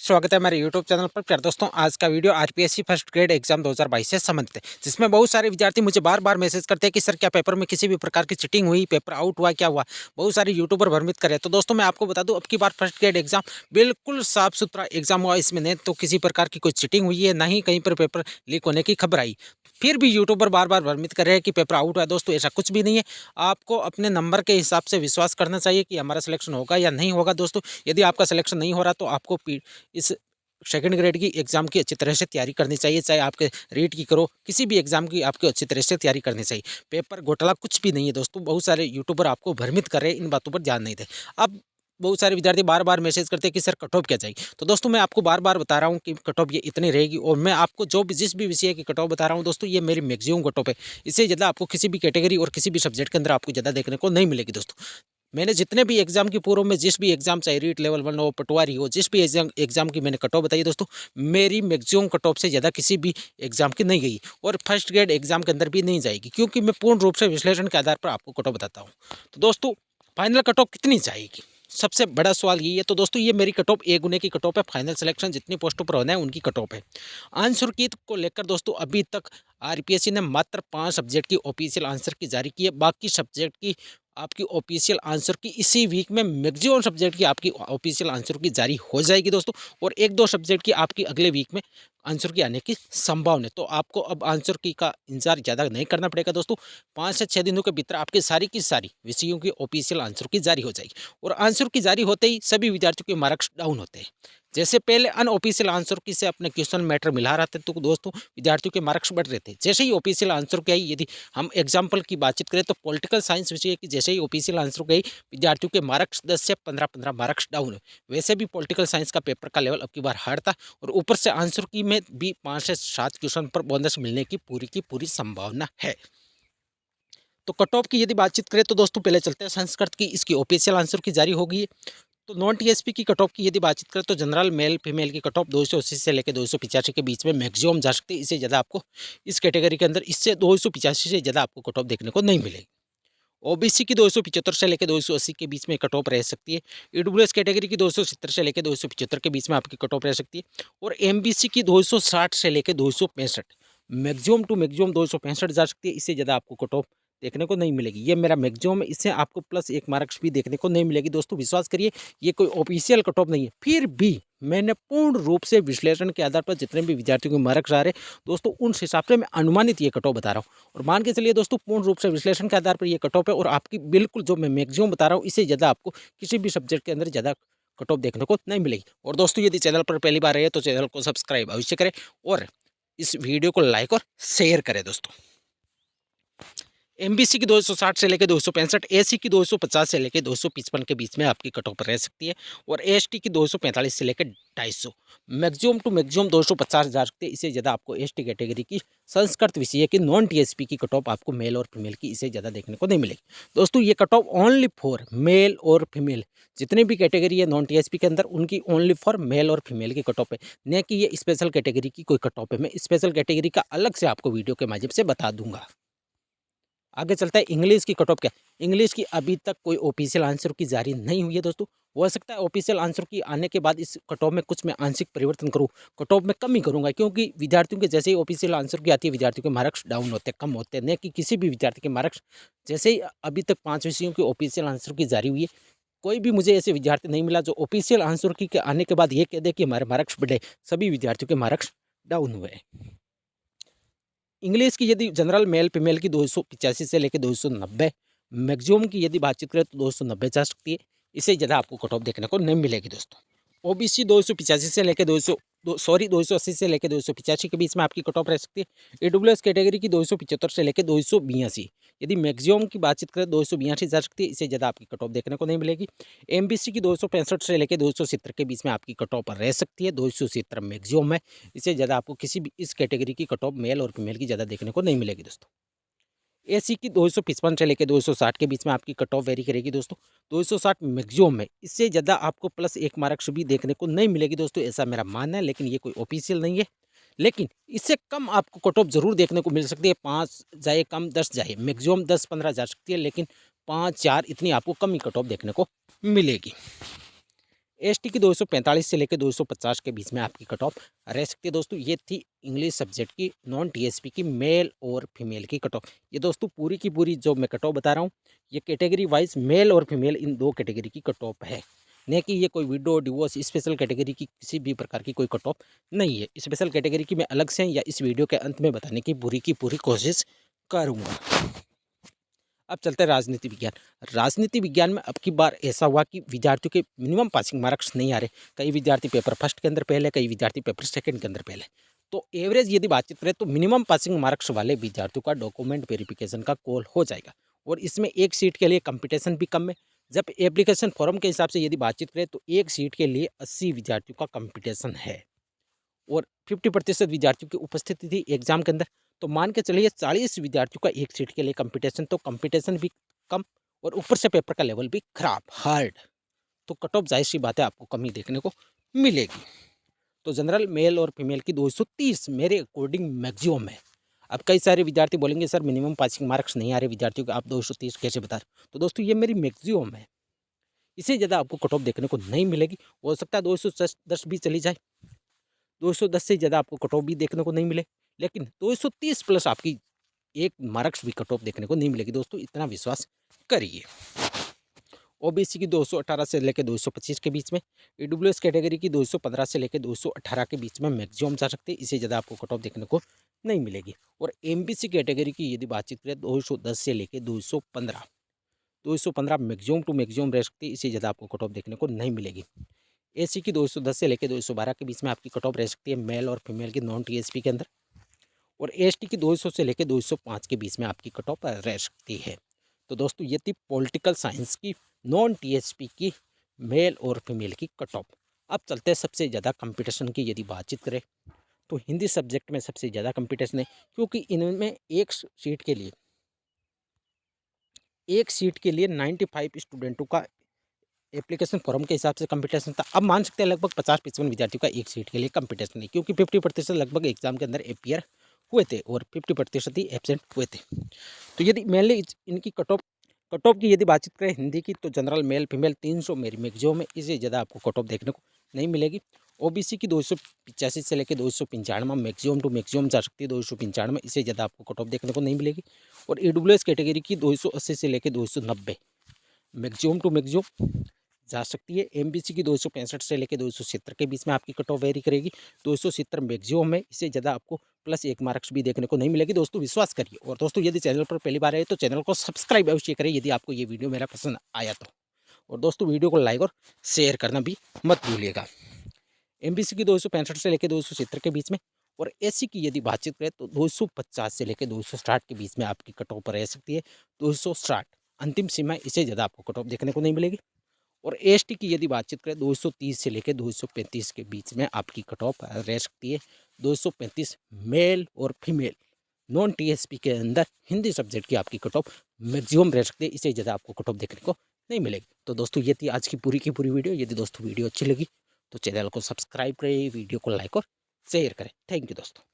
स्वागत है हमारे यूट्यूब चैनल पर। प्यारे दोस्तों, आज का video RPSC first grade exam 2022 से संबंधित है, जिसमें बहुत सारे विद्यार्थी मुझे बार बार मैसेज करते हैं कि सर क्या पेपर में किसी भी प्रकार की चीटिंग हुई, पेपर आउट हुआ, क्या हुआ। बहुत सारे यूट्यूबर भ्रमित कर रहे हैं। तो दोस्तों मैं आपको बता दूं, अब की बार फर्स्ट ग्रेड एग्जाम बिल्कुल साफ सुथरा एग्जाम हुआ। इसमें न तो किसी प्रकार की कोई चीटिंग हुई है, ना ही कहीं पर पेपर लीक होने की खबर आई। फिर भी यूट्यूबर बार बार भ्रमित कर रहे हैं कि पेपर आउट हुआ। दोस्तों ऐसा कुछ भी नहीं है। आपको अपने नंबर के हिसाब से विश्वास करना चाहिए कि हमारा सिलेक्शन होगा या नहीं होगा। दोस्तों यदि आपका सिलेक्शन नहीं हो रहा तो आपको इस सेकंड ग्रेड की एग्जाम की अच्छी तरह से तैयारी करनी चाहिए। चाहे आपके रीट की करो, किसी भी एग्जाम की आपको अच्छी तरह से तैयारी करनी चाहिए। पेपर घोटाला कुछ भी नहीं है दोस्तों। बहुत सारे यूट्यूबर आपको भ्रमित कर रहे हैं, इन बातों पर ध्यान नहीं दे। अब बहुत सारे विद्यार्थी बार बार मैसेज करते हैं कि सर कट ऑफ क्या चाहिए। तो दोस्तों मैं आपको बार बार बता रहा हूँ कि कट ऑफ ये इतनी रहेगी, और मैं आपको जो भी जिस भी विषय की कट ऑफ बता रहा हूँ दोस्तों, ये मेरी मैक्सिमम कट ऑफ है। इससे ज़्यादा आपको किसी भी कैटेगरी और किसी भी सब्जेक्ट के अंदर आपको ज़्यादा देखने को नहीं मिलेगी दोस्तों। मैंने जितने भी एग्जाम की पूर्व में जिस भी एग्जाम, चाहे रीट लेवल 1 हो, पटवारी हो, जिस भी एग्जाम की मैंने कट ऑफ बताई दोस्तों, मेरी मैक्सिमम कट ऑफ से ज़्यादा किसी भी एग्जाम की नहीं गई, और फर्स्ट ग्रेड एग्जाम के अंदर भी नहीं जाएगी, क्योंकि मैं पूर्ण रूप से विश्लेषण के आधार पर आपको कट ऑफ बताता हूँ। तो दोस्तों फाइनल कट ऑफ कितनी जाएगी, सबसे बड़ा सवाल यही है। तो दोस्तों ये मेरी कट ऑफ ए गुने की कट ऑफ है। फाइनल सिलेक्शन जितनी पोस्टों पर होना है उनकी कट ऑफ है। आंसर की को लेकर दोस्तों अभी तक आरपीएससी ने मात्र 5 सब्जेक्ट की ऑफिशियल आंसर की जारी की है। बाकी सब्जेक्ट की आपकी ऑफिशियल आंसर की इसी वीक में मैक्सिमम सब्जेक्ट की आपकी ऑफिशियल आंसर की जारी हो जाएगी दोस्तों, और 1-2 सब्जेक्ट की आपकी अगले वीक में आंसर की आने की संभावना है। तो आपको अब आंसर की का इंतजार ज़्यादा नहीं करना पड़ेगा दोस्तों। 5 से 6 दिनों के भीतर आपकी सारी की सारी विषयों की ऑफिशियल आंसर की जारी हो जाएगी, और आंसर की जारी होते ही सभी विद्यार्थियों के मार्क्स डाउन होते हैं। जैसे पहले अनऑफिशियल आंसर की से अपने क्वेश्चन मैटर मिला रहे थे, तो दोस्तों विद्यार्थियों के मार्क्स बढ़ रहे थे। जैसे ही ऑफिशियल आंसर की आई, यदि हम एग्जाम्पल की बातचीत करें तो पॉलिटिकल साइंस विषय की जैसे ही ऑफिशियल आंसर की आई, विद्यार्थियों के मार्क्स 10 से 15 मार्क्स डाउन है। वैसे भी पॉलिटिकल साइंस का पेपर का लेवल अब की बार हार्ड था, और ऊपर से आंसर की में भी 5 से 7 क्वेश्चन पर बोनस मिलने की पूरी संभावना है। तो कट ऑफ की यदि बातचीत करें तो दोस्तों पहले चलते हैं संस्कृत की, इसकी ऑफिशियल आंसर की जारी होगी। तो नॉन टीएसपी की कट ऑफ की यदि बातचीत करें तो जनरल मेल फीमेल की कट ऑफ 280 से लेकर 285 के बीच में मैक्सिमम जा सकती है। इससे ज़्यादा आपको इस कैटेगरी के अंदर इससे 285 से ज़्यादा आपको कट ऑफ देखने को नहीं मिलेगी। ओबीसी की 275 से लेकर 280 के बीच में कट ऑफ रह सकती है। ईडब्ल्यूएस कैटेगरी की 270 से लेकर 275 के बीच में आपकी कट ऑफ रह सकती है, और एमबीसी की 260 से लेकर 265 मैक्सिमम टू मैक्सिमम 265 जा सकती है। इससे ज़्यादा आपको कट ऑफ देखने को नहीं मिलेगी। ये मेरा मैक्सिमम है, इससे आपको प्लस 1 मार्क्स भी देखने को नहीं मिलेगी दोस्तों। विश्वास करिए, ये कोई ऑफिशियल कट ऑफ नहीं है। फिर भी मैंने पूर्ण रूप से विश्लेषण के आधार पर जितने भी विद्यार्थियों के मार्क्स आ रहे दोस्तों, उन हिसाब से मैं अनुमानित ये कट ऑफ बता रहा हूँ। और मान के चलिए दोस्तों, पूर्ण रूप से विश्लेषण के आधार पर ये कट ऑफ है, और आपकी बिल्कुल जो मैं मैक्सिमम बता रहा हूँ, इससे ज़्यादा आपको किसी भी सब्जेक्ट के अंदर ज़्यादा कट ऑफ देखने को नहीं मिलेगी। और दोस्तों यदि चैनल पर पहली बार रहे तो चैनल को सब्सक्राइब अवश्य करें, और इस वीडियो को लाइक और शेयर करें दोस्तों। एमबीसी की 260 से लेकर 265, एसी की 250 से लेकर 255 के बीच में आपकी कट ऑफ रह सकती है, और एसटी की 245 से लेकर 250 मैक्सिमम टू मैक्सिमम 250 जा सकते हैं। इससे ज़्यादा आपको एसटी कैटेगरी की संस्कृत विषय की नॉन टीएसपी की कट ऑफ आपको मेल और फीमेल की इससे ज़्यादा देखने को नहीं मिलेगी दोस्तों। ये cut off only for male और फीमेल, जितनी भी कैटेगरी है नॉन टीएसपी के अंदर, उनकी ओनली फॉर मेल और फीमेल की कट ऑफ है, न कि ये स्पेशल कैटेगरी की कोई कट ऑफ है। मैं स्पेशल कैटेगरी का अलग से आपको वीडियो के माध्यम से बता दूंगा। आगे चलता है इंग्लिश की कट ऑफ। क्या इंग्लिश की अभी तक कोई ऑफिशियल आंसर की जारी नहीं हुई है दोस्तों। हो सकता है ऑफिशियल आंसर की आने के बाद इस कट ऑफ में कुछ मैं आंशिक परिवर्तन करूं, कट ऑफ में कमी करूंगा, क्योंकि विद्यार्थियों के जैसे ही ऑफिशियल आंसर की आती है, विद्यार्थियों के मार्क्स डाउन होते हैं, कम होते हैं। न कि किसी भी विद्यार्थी के मार्क्स, जैसे ही अभी तक 5 विषयों की ऑफिशियल आंसर की जारी हुई है, कोई भी मुझे ऐसे विद्यार्थी नहीं मिला जो ऑफिशियल आंसर की के आने के बाद ये कह दे कि हमारे मार्क्स बढ़े। सभी विद्यार्थियों के मार्क्स डाउन हुए। इंग्लिश की यदि जनरल मेल फीमेल की 285 से लेकर 290, मैक्सिमम की यदि बातचीत करें तो 290 जा सकती है। इससे ज़्यादा आपको कट ऑफ देखने को नहीं मिलेगी दोस्तों। ओबीसी 285 से लेकर 280 से लेकर 285 के बीच में आपकी कट ऑफ रह सकती है। ईडब्ल्यूएस कैटेगरी की 275 से लेकर 282, यदि मैक्सिमम की बातचीत करें 282 जा सकती है। इससे ज़्यादा आपकी कट ऑफ देखने को नहीं मिलेगी। एमबीसी की 265 से लेकर 270 के बीच में आपकी कट ऑफ रह सकती है। 270 मैक्सिमम है। इससे ज़्यादा आपको किसी भी इस कैटेगरी की कट ऑफ मेल और फीमेल की ज़्यादा देखने को नहीं मिलेगी दोस्तों। एसी की 255 से लेकर 260 के बीच में आपकी कट ऑफ वेरी करेगी दोस्तों। 260 मैक्सिमम है। इससे ज़्यादा आपको प्लस 1 मार्क्स भी देखने को नहीं मिलेगी दोस्तों, ऐसा मेरा मानना है, लेकिन ये कोई ऑफिशियल नहीं है। लेकिन इससे कम आपको कट ऑफ जरूर देखने को मिल सकती है। 5 जाए कम, 10 जाए, मैक्सिमम 10-15 जा सकती है, लेकिन 5-4 इतनी आपको कम ही कट ऑफ देखने को मिलेगी। एसटी की 245 से लेकर 250 के बीच में आपकी कट ऑफ रह सकती है दोस्तों। ये थी इंग्लिश सब्जेक्ट की नॉन टीएसपी की मेल और फीमेल की कट ऑफ। ये दोस्तों पूरी की पूरी जो मैं कट ऑफ बता रहा हूँ, ये कैटेगरी वाइज मेल और फीमेल इन दो कैटेगरी की कट ऑफ है, नहीं कि ये कोई विडो डिवोर्स स्पेशल कैटेगरी की किसी भी प्रकार की कोई कट ऑफ नहीं है। स्पेशल कैटेगरी की मैं अलग से या इस वीडियो के अंत में बताने की पूरी कोशिश करूँगा। अब चलते हैं राजनीति विज्ञान। राजनीति विज्ञान में अब की बार ऐसा हुआ कि विद्यार्थियों के मिनिमम पासिंग मार्क्स नहीं आ रहे। कई विद्यार्थी पेपर फर्स्ट के अंदर पहले, कई विद्यार्थी पेपर सेकंड के अंदर पहले। तो एवरेज यदि बातचीत करें तो मिनिमम पासिंग मार्क्स वाले विद्यार्थियों का डॉक्यूमेंट वेरिफिकेशन का कॉल हो जाएगा, और इसमें एक सीट के लिए कंपटीशन भी कम है। जब एप्लीकेशन फॉर्म के हिसाब से यदि बातचीत करें तो एक सीट के लिए 80 विद्यार्थियों का कंपटीशन है, और 50% विद्यार्थियों की उपस्थिति थी एग्जाम के अंदर। तो मान के चलिए 40 विद्यार्थियों का एक सीट के लिए कंपटीशन, तो कंपटीशन भी कम और ऊपर से पेपर का लेवल भी खराब, हार्ड। तो कट ऑफ जाहिर सी बात है आपको कमी देखने को मिलेगी। तो जनरल मेल और फीमेल की 230 मेरे अकॉर्डिंग मैक्सिमम है। अब कई सारे विद्यार्थी बोलेंगे सर मिनिमम पासिंग मार्क्स नहीं आ रहे विद्यार्थियों को, आप 230 कैसे बता रहे? तो दोस्तों ये मेरी मैक्सिमम है, इससे ज़्यादा आपको कट ऑफ देखने को नहीं मिलेगी। हो सकता है 210 भी चली जाए, 210 से ज़्यादा आपको कट ऑफ भी देखने को नहीं मिले, लेकिन 230 प्लस आपकी एक मार्क्स भी कट ऑफ देखने को नहीं मिलेगी दोस्तों, इतना विश्वास करिए। ओबीसी की 218 से लेकर 225 के बीच में, ईडब्ल्यूएस कैटेगरी की 215 से लेकर 218 के बीच में मैक्सिमम जा सकते हैं, इससे ज़्यादा आपको कट ऑफ देखने को नहीं मिलेगी। और एमबीसी कैटेगरी की यदि बातचीत करें 210 से लेकर 215 मैक्सिमम टू मैक्सिमम रह सकती है, इससे ज़्यादा आपको कट ऑफ देखने को नहीं मिलेगी। एसी की 210 से लेकर 212 के बीच में आपकी कट ऑफ रह सकती है मेल और फीमेल की नॉन टीएसपी के अंदर, और एसटी की 200 से लेकर 205 के बीच में आपकी कट ऑफ रह सकती है। तो दोस्तों ये थी पॉलिटिकल साइंस की नॉन टीएसपी की मेल और फीमेल की कट ऑफ। अब चलते हैं सबसे ज़्यादा कंपटीशन की यदि बातचीत करें तो हिंदी सब्जेक्ट में सबसे ज़्यादा कंपटीशन है, क्योंकि इनमें एक सीट के लिए 95 स्टूडेंटों का एप्लीकेशन फॉर्म के हिसाब से कंपटीशन था। अब मान सकते हैं लगभग 50-55 विद्यार्थियों का एक सीट के लिए कंपटीशन है, क्योंकि 50% लगभग एग्जाम के अंदर अपियर हुए थे और 50% ही एब्सेंट हुए थे। तो यदि मेनली इनकी कट ऑफ की यदि बातचीत करें हिंदी की, तो जनरल मेल फीमेल 300 मेरी मैक्सिमम में, इससे ज़्यादा आपको कट ऑफ देखने को नहीं मिलेगी। ओबीसी की 285 से लेकर 295 मैक्सिमम टू मैक्सिमम जा सकती है, 295, इससे ज़्यादा आपको कट ऑफ देखने को नहीं मिलेगी। और ईडब्ल्यूएस कैटेगरी की 280 से लेकर 290 मैक्सिमम टू मैक्सिमम जा सकती है। एमबीसी की 265 से लेकर 270 के बीच में आपकी कट ऑफ वेरी करेगी, 270 मैक्सिमम है, इससे ज़्यादा आपको प्लस 1 मार्क्स भी देखने को नहीं मिलेगी। दोस्तों विश्वास करिए, और दोस्तों यदि चैनल पर पहली बार आए तो चैनल को सब्सक्राइब अवश्य करें यदि आपको ये वीडियो मेरा पसंद आया तो, और दोस्तों वीडियो को लाइक और शेयर करना भी मत भूलिएगा। एमबीसी की 265 से लेकर 270 के बीच में, और एससी की यदि बातचीत करें तो 250 से लेकर 260 के बीच में आपकी कट ऑफ रह सकती है। 260 अंतिम सीमा है, इससे ज़्यादा आपको कट ऑफ देखने को नहीं मिलेगी। और एसटी की यदि बातचीत करें 230 से लेकर 235 के बीच में आपकी कट ऑफ रह सकती है। 235 मेल और फीमेल नॉन टीएसपी के अंदर हिंदी सब्जेक्ट की आपकी कट ऑफ मैक्सिमम रह सकती है, इससे ज़्यादा आपको कट ऑफ देखने को नहीं मिलेगी। तो दोस्तों ये थी आज की पूरी वीडियो। यदि दोस्तों वीडियो अच्छी लगी तो चैनल को सब्सक्राइब करें, वीडियो को लाइक और शेयर करें। थैंक यू दोस्तों।